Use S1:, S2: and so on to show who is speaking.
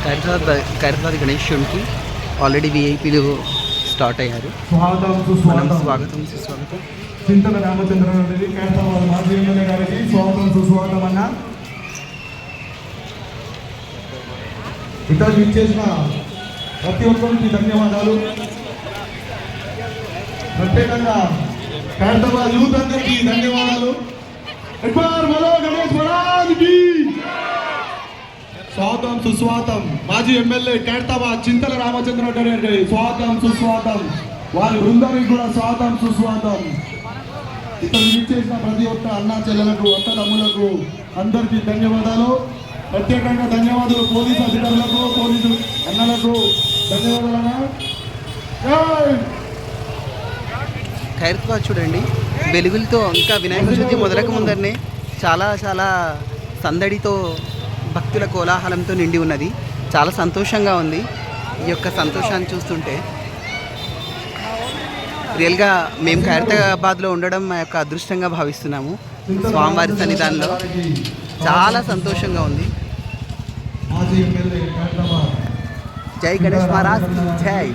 S1: Khairatabad గణేశునికి already విఐపీలు start అయ్యారు. మనం స్వాగతం సుస్వాగతం.
S2: చింతల రామచంద్రరావు రెడ్డి ఖైరతాబాద్ మాజీ ఎమ్మెల్యే గారికి స్వాగతం సుస్వాగతం అన్న. ఇక్కడ ఇచ్చేసిన ప్రతి ఒక్కరికి ధన్యవాదాలు. ప్రత్యేకంగా ఖైరతాబాద్ యూత్ అందరికీ ధన్యవాదాలు. గణేష్ మహారాజ్కి స్వాగతం సుస్వాగతం. మాజీ ఎమ్మెల్యే ఖైరతాబాద్ చింతల రామచంద్రరావు రెడ్డి స్వాగతం సుస్వాగతం. వారి బృందానికి కూడా స్వాగతం సుస్వాగతం. ఇక్కడ ఇచ్చేసిన ప్రతి ఒక్క అన్న చెల్లెలకు అక్క తమ్ములకు అందరికీ ధన్యవాదాలు. ప్రత్యేకంగా ధన్యవాదాలు పోలీసు అధికారులకు పోలీసు అన్నలకు ధన్యవాదాలు.
S1: ఖైరతాబాద్ చూడండి, వెలుగులతో ఇంకా వినాయక చవితి మొదలక ముందరనే చాలా చాలా సందడితో భక్తుల కోలాహలంతో నిండి ఉన్నది. చాలా సంతోషంగా ఉంది. ఈ యొక్క సంతోషాన్ని చూస్తుంటే రియల్గా మేము ఖైరతాబాద్లో ఉండడం మా యొక్క అదృష్టంగా భావిస్తున్నాము. స్వామివారి సన్నిధానంలో చాలా సంతోషంగా ఉంది. జై గణేష్ మహారాజ్, జై.